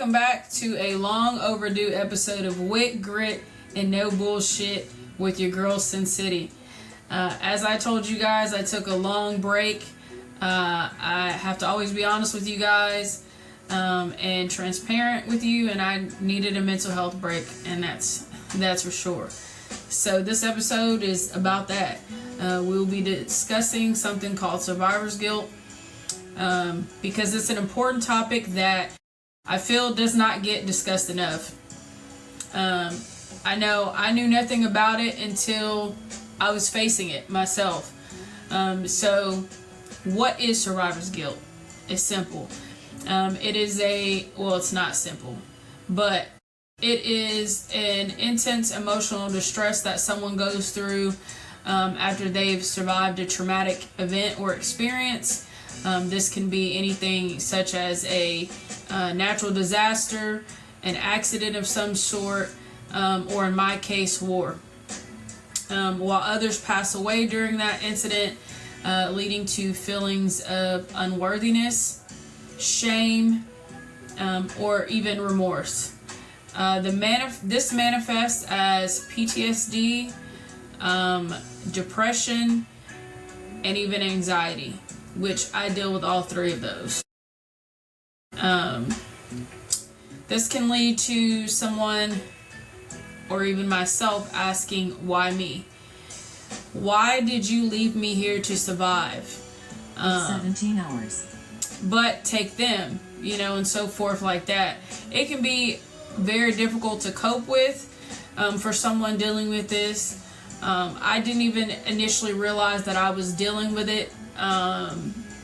welcome back to a long overdue episode of Wit, Grit, and No Bullshit with your girl Sin City. As I told you guys, I took a long break. I have to always be honest with you guys and transparent with you, and I needed a mental health break, and that's for sure. So this episode is about that. We'll be discussing something called survivor's guilt because it's an important topic that I feel does not get discussed enough. I know I knew nothing about it until I was facing it myself. So what is survivor's guilt? It's simple. It's not simple, but it is an intense emotional distress that someone goes through after they've survived a traumatic event or experience. This can be anything such as a natural disaster, an accident of some sort, or in my case, war. While others pass away during that incident, leading to feelings of unworthiness, shame, or even remorse. This manifests as PTSD, depression, and even anxiety, which I deal with all three of those. This can lead to someone or even myself asking, why me? Why did you leave me here to survive? 17 hours. But take them, and so forth like that. It can be very difficult to cope with for someone dealing with this. I didn't even initially realize that I was dealing with it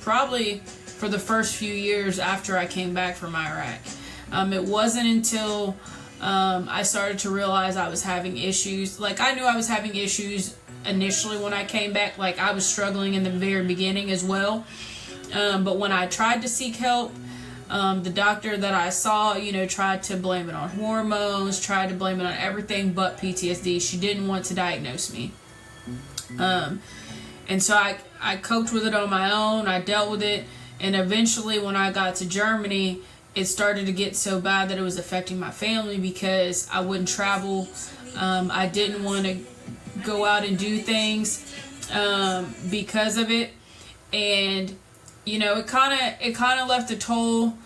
probably for the first few years after I came back from Iraq. It wasn't until I started to realize I was having issues. Like, I knew I was having issues initially when I came back. Like, I was struggling in the very beginning as well. But when I tried to seek help, the doctor that I saw, tried to blame it on hormones, tried to blame it on everything but PTSD. She didn't want to diagnose me. And so I coped with it on my own. I dealt with it. And eventually when I got to Germany, it started to get so bad that it was affecting my family because I wouldn't travel. I didn't want to go out and do things because of it. And it kind of left a toll,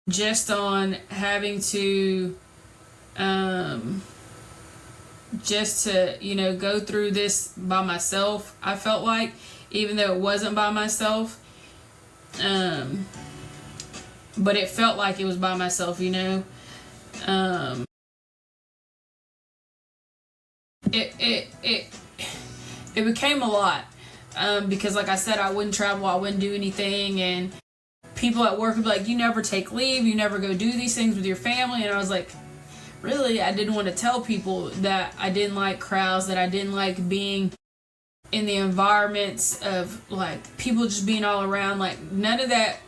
just on having to go through this by myself. I felt like, even though it wasn't by myself, but it felt like it was by myself, It became a lot because, like I said, I wouldn't travel, I wouldn't do anything, and people at work would be like, you never take leave, you never go do these things with your family. And I was like, really? I didn't want to tell people that I didn't like crowds, that I didn't like being in the environments of like people just being all around. Like, none of that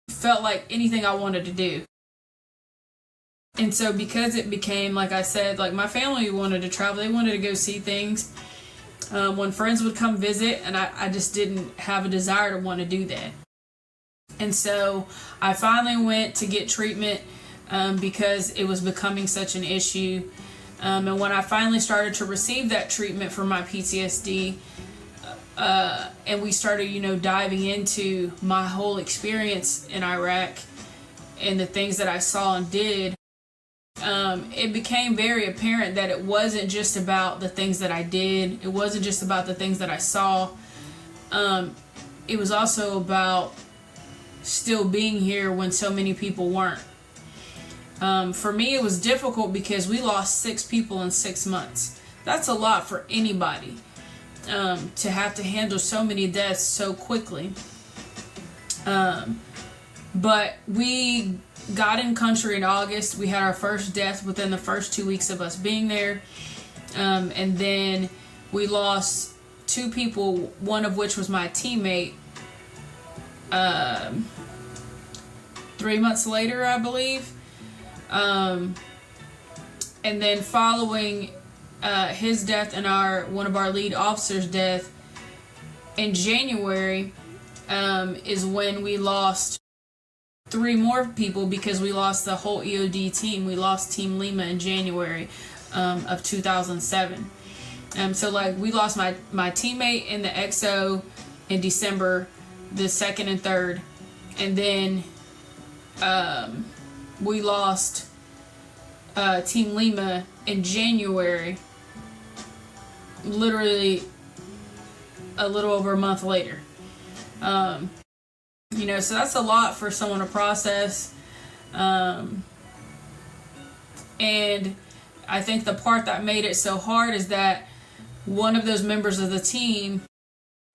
felt like anything I wanted to do. And so because it became, like I said, like my family wanted to travel, they wanted to go see things. When friends would come visit, and I just didn't have a desire to want to do that. And so I finally went to get treatment because it was becoming such an issue. And when I finally started to receive that treatment for my PTSD, and we started, diving into my whole experience in Iraq and the things that I saw and did, it became very apparent that it wasn't just about the things that I did. It wasn't just about the things that I saw. It was also about still being here when so many people weren't. For me, it was difficult because we lost 6 people in 6 months. That's a lot for anybody, to have to handle so many deaths so quickly. But we got in country in August. We had our first death within the first 2 weeks of us being there. And then we lost 2 people, one of which was my teammate, 3 months later, I believe. And then following his death and one of our lead officers' death in January is when we lost 3 more people, because we lost the whole EOD team. We lost Team Lima in January of 2007. So like we lost my teammate in the XO in December, the 2nd and 3rd, and then we lost Team Lima in January, literally a little over a month later. You know, so that's a lot for someone to process. And I think the part that made it so hard is that one of those members of the team,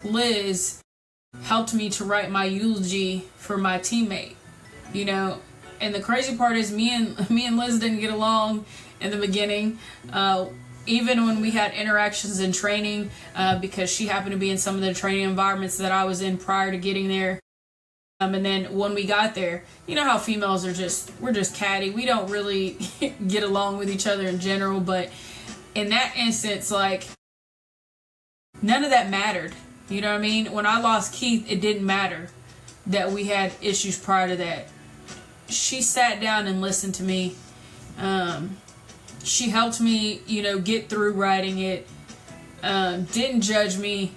Liz, helped me to write my eulogy for my teammate. You know, and the crazy part is me and Liz didn't get along in the beginning. Even when we had interactions in training, because she happened to be in some of the training environments that I was in prior to getting there. And then when we got there, you know how females are we're just catty. We don't really get along with each other in general. But in that instance, like, none of that mattered. You know what I mean? When I lost Keith, it didn't matter that we had issues prior to that. She sat down and listened to me. She helped me, you know, get through writing it. Didn't judge me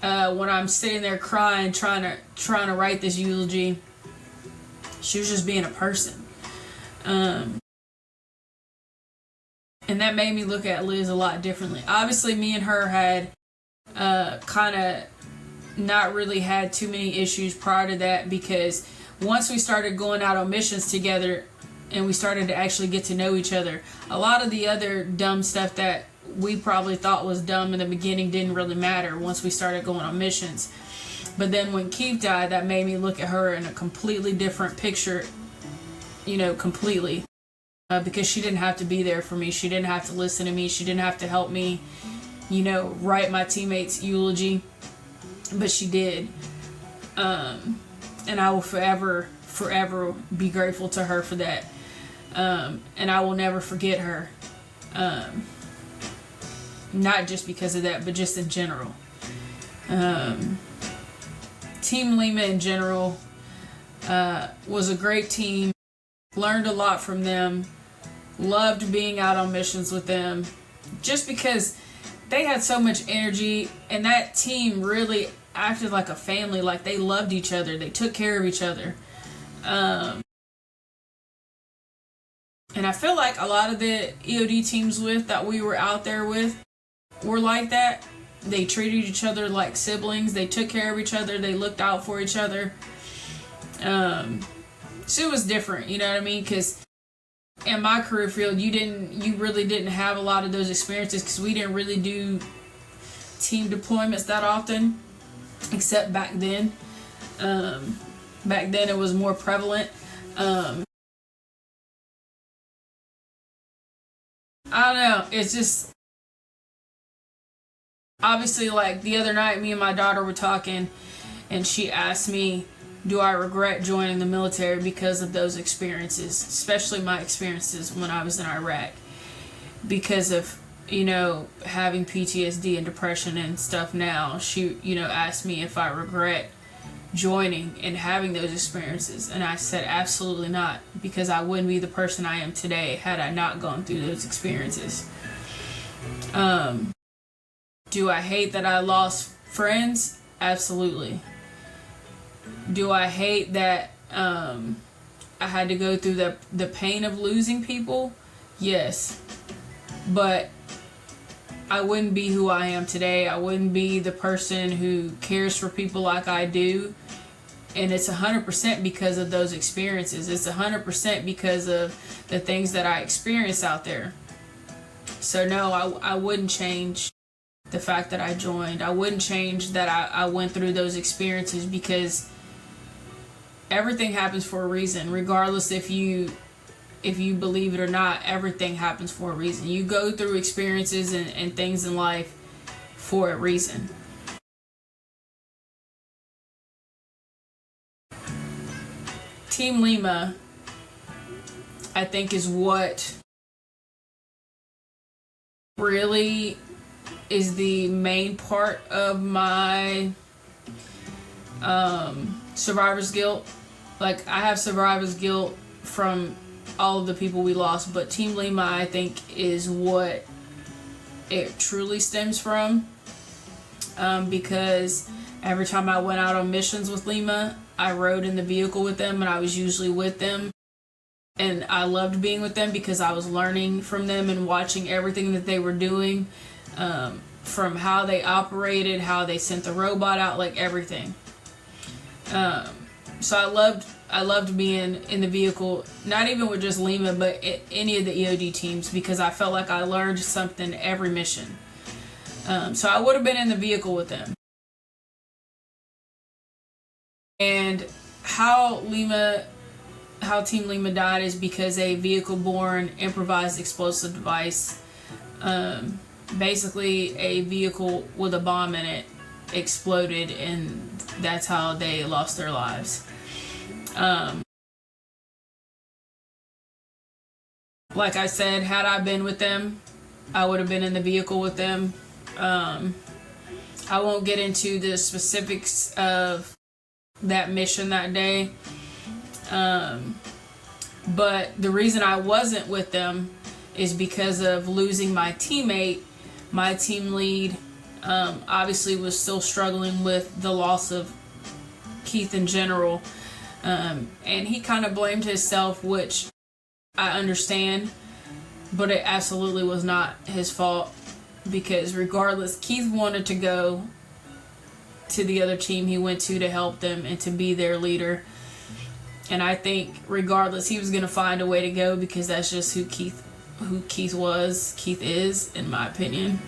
when I'm sitting there crying, trying to write this eulogy. She was just being a person. And that made me look at Liz a lot differently. Obviously, me and her had kind of not really had too many issues prior to that, because once we started going out on missions together and we started to actually get to know each other, a lot of the other dumb stuff that we probably thought was dumb in the beginning didn't really matter once we started going on missions. But then when Keith died, that made me look at her in a completely different picture, you know, completely. Because she didn't have to be there for me. She didn't have to listen to me. She didn't have to help me, you know, write my teammate's eulogy. But she did. And I will forever be grateful to her for that. And I will never forget her. Not just because of that, but just in general. Team Lima in general was a great team. Learned a lot from them. Loved being out on missions with them. Just because they had so much energy, and that team really acted like a family. Like, they loved each other. They took care of each other. And I feel like a lot of the EOD teams that we were out there with were like that. They treated each other like siblings. They took care of each other. They looked out for each other. So it was different, you know what I mean? Because in my career field, you really didn't have a lot of those experiences, because we didn't really do team deployments that often, except back then. Back then it was more prevalent. I don't know. It's just, obviously, like the other night, me and my daughter were talking, and she asked me, do I regret joining the military because of those experiences, especially my experiences when I was in Iraq, because of, you know, having PTSD and depression and stuff now. She, you know, asked me if I regret joining and having those experiences, and I said absolutely not, because I wouldn't be the person I am today had I not gone through those experiences. Do I hate that I lost friends? Absolutely. Do I hate that I had to go through the pain of losing people? Yes. But I wouldn't be who I am today. I wouldn't be the person who cares for people like I do. And it's 100% because of those experiences. It's 100% because of the things that I experienced out there. So no, I wouldn't change the fact that I joined. I wouldn't change that I went through those experiences, because everything happens for a reason. Regardless if you believe it or not, everything happens for a reason. You go through experiences and things in life for a reason. Team Lima, I think, is what really is the main part of my survivor's guilt. Like, I have survivor's guilt from all of the people we lost, but Team Lima, I think, is what it truly stems from. Because every time I went out on missions with Lima, I rode in the vehicle with them, and I was usually with them. And I loved being with them because I was learning from them and watching everything that they were doing, from how they operated, how they sent the robot out, like everything. So I loved being in the vehicle, not even with just Lima, but any of the EOD teams, because I felt like I learned something every mission. So I would have been in the vehicle with them. And how Team Lima died is because a vehicle-borne improvised explosive device, basically a vehicle with a bomb in it, exploded, and that's how they lost their lives. Like I said, had I been with them, I would have been in the vehicle with them. I won't get into the specifics of that mission that day. But the reason I wasn't with them is because of losing my teammate. My team lead obviously was still struggling with the loss of Keith in general. And he kind of blamed himself, which I understand, but it absolutely was not his fault, because regardless, Keith wanted to go to the other team he went to help them and to be their leader. And I think regardless, he was going to find a way to go, because that's just who Keith is, in my opinion.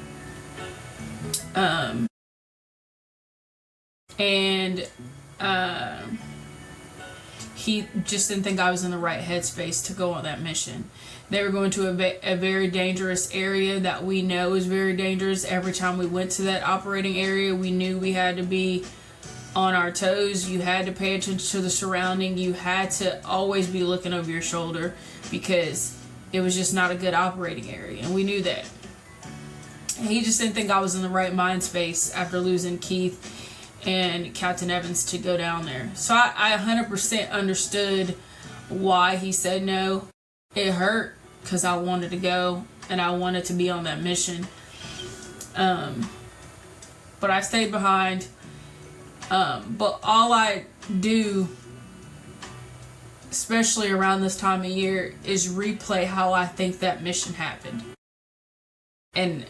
He just didn't think I was in the right headspace to go on that mission. They were going to a very dangerous area that we know is very dangerous. Every time we went to that operating area, we knew we had to be on our toes. You had to pay attention to the surrounding. You had to always be looking over your shoulder, because it was just not a good operating area, and we knew that. And he just didn't think I was in the right mind space after losing Keith and Captain Evans to go down there. So I 100% understood why he said no. It hurt, because I wanted to go and I wanted to be on that mission. But I stayed behind. But all I do, especially around this time of year, is replay how I think that mission happened, and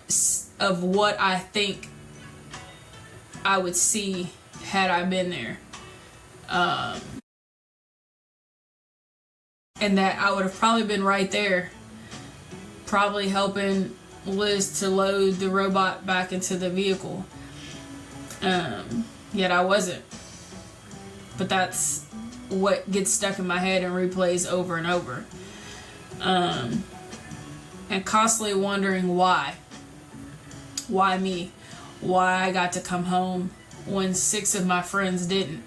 of what I think I would see had I been there. And that I would have probably been right there, probably helping Liz to load the robot back into the vehicle. Yet I wasn't. But that's what gets stuck in my head and replays over and over. And constantly wondering why. Why me? Why I got to come home when 6 of my friends didn't.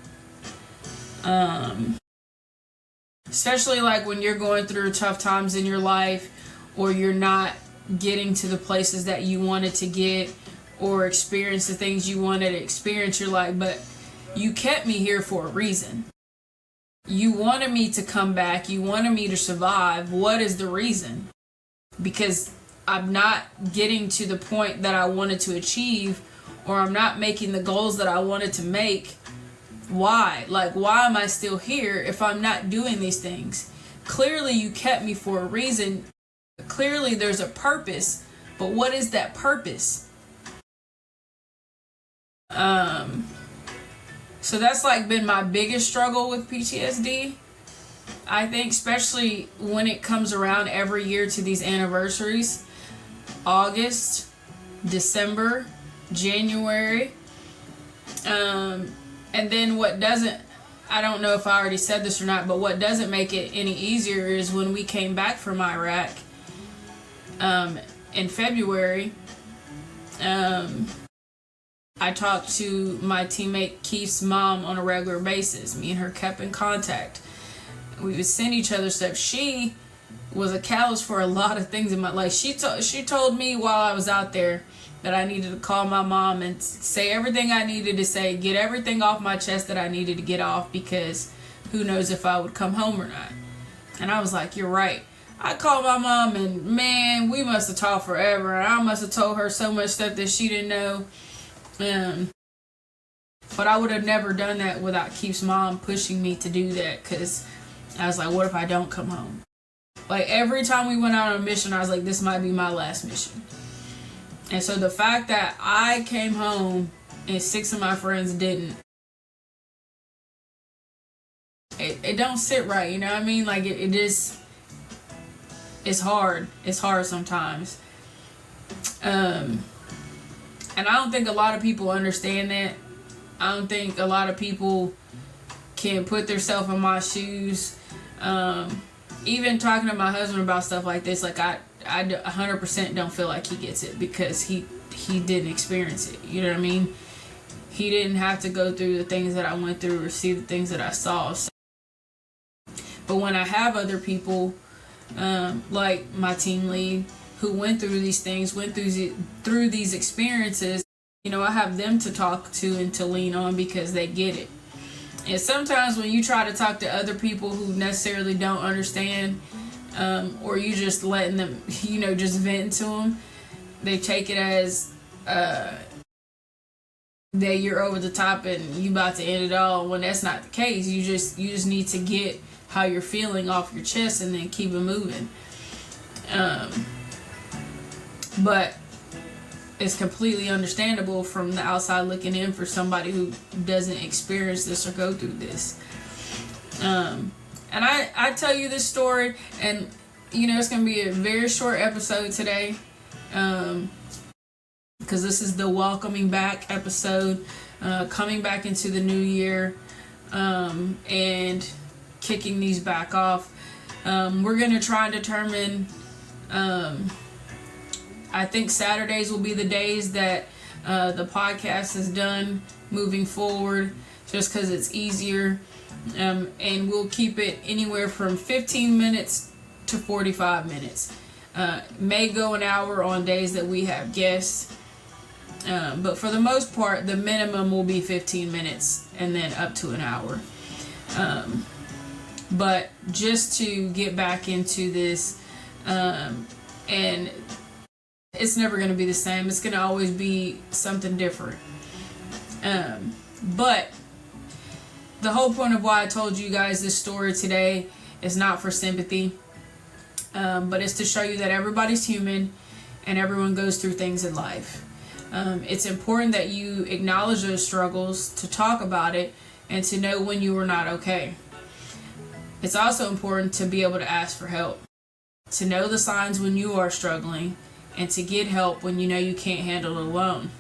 Especially like when you're going through tough times in your life, or you're not getting to the places that you wanted to get, or experience the things you wanted to experience. You're like, but you kept me here for a reason. You wanted me to come back. You wanted me to survive. What is the reason? Because I'm not getting to the point that I wanted to achieve, or I'm not making the goals that I wanted to make. Why? Like, why am I still here if I'm not doing these things? Clearly you kept me for a reason. Clearly there's a purpose, but what is that purpose? So that's like been my biggest struggle with PTSD. I think, especially when it comes around every year to these anniversaries. August, December, January. And then what doesn't, I don't know if I already said this or not, but what doesn't make it any easier is when we came back from Iraq in February. I talked to my teammate Keith's mom on a regular basis. Me and her kept in contact. We would send each other stuff. She was a catalyst for a lot of things in my life. She told me while I was out there that I needed to call my mom and say everything I needed to say, get everything off my chest that I needed to get off, because who knows if I would come home or not. And I was like, you're right. I called my mom, and man, we must have talked forever, and I must have told her so much stuff that she didn't know. But I would have never done that without Keith's mom pushing me to do that, because I was like, what if I don't come home? Like, every time we went out on a mission, I was like, this might be my last mission. And so the fact that I came home and 6 of my friends didn't, it don't sit right, you know what I mean? Like, it just, it's hard. It's hard sometimes. And I don't think a lot of people understand that. I don't think a lot of people can put themselves in my shoes. Even talking to my husband about stuff like this, like I 100% don't feel like he gets it, because he didn't experience it. You know what I mean? He didn't have to go through the things that I went through or see the things that I saw. So, but when I have other people, like my team lead, who went through these things, went through these experiences, you know, I have them to talk to and to lean on, because they get it. And sometimes when you try to talk to other people who necessarily don't understand, or you just letting them, you know, just vent to them, they take it as that you're over the top and you about to end it all, when that's not the case. You just need to get how you're feeling off your chest and then keep it moving. But it's completely understandable from the outside looking in for somebody who doesn't experience this or go through this. And I tell you this story, and you know, it's going to be a very short episode today, because this is the welcoming back episode, coming back into the new year, and kicking these back off. We're going to try and determine, I think Saturdays will be the days that the podcast is done moving forward, just because it's easier. And we'll keep it anywhere from 15 minutes to 45 minutes. May go an hour on days that we have guests. But for the most part, the minimum will be 15 minutes and then up to an hour. But just to get back into this, and it's never going to be the same. It's going to always be something different. But the whole point of why I told you guys this story today is not for sympathy, but it's to show you that everybody's human and everyone goes through things in life. It's important that you acknowledge those struggles, to talk about it, and to know when you are not okay. It's also important to be able to ask for help, to know the signs when you are struggling, and to get help when you know you can't handle it alone.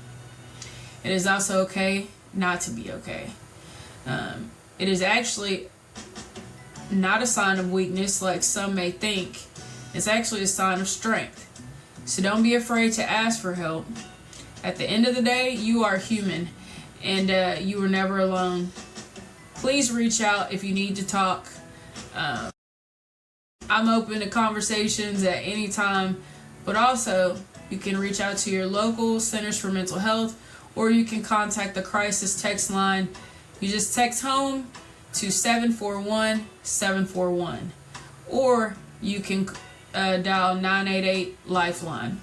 It is also okay not to be okay. It is actually not a sign of weakness like some may think. It's actually a sign of strength. So don't be afraid to ask for help. At the end of the day, you are human, and you are never alone. Please reach out if you need to talk. I'm open to conversations at any time, but also you can reach out to your local Centers for Mental Health, or you can contact the crisis text line. You just text home to 741-741, or you can dial 988 Lifeline.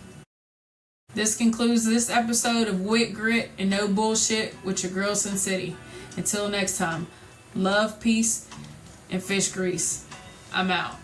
This concludes this episode of Wit Grit and No Bullshit with your girl Sin City. Until next time, love, peace, and fish grease. I'm out.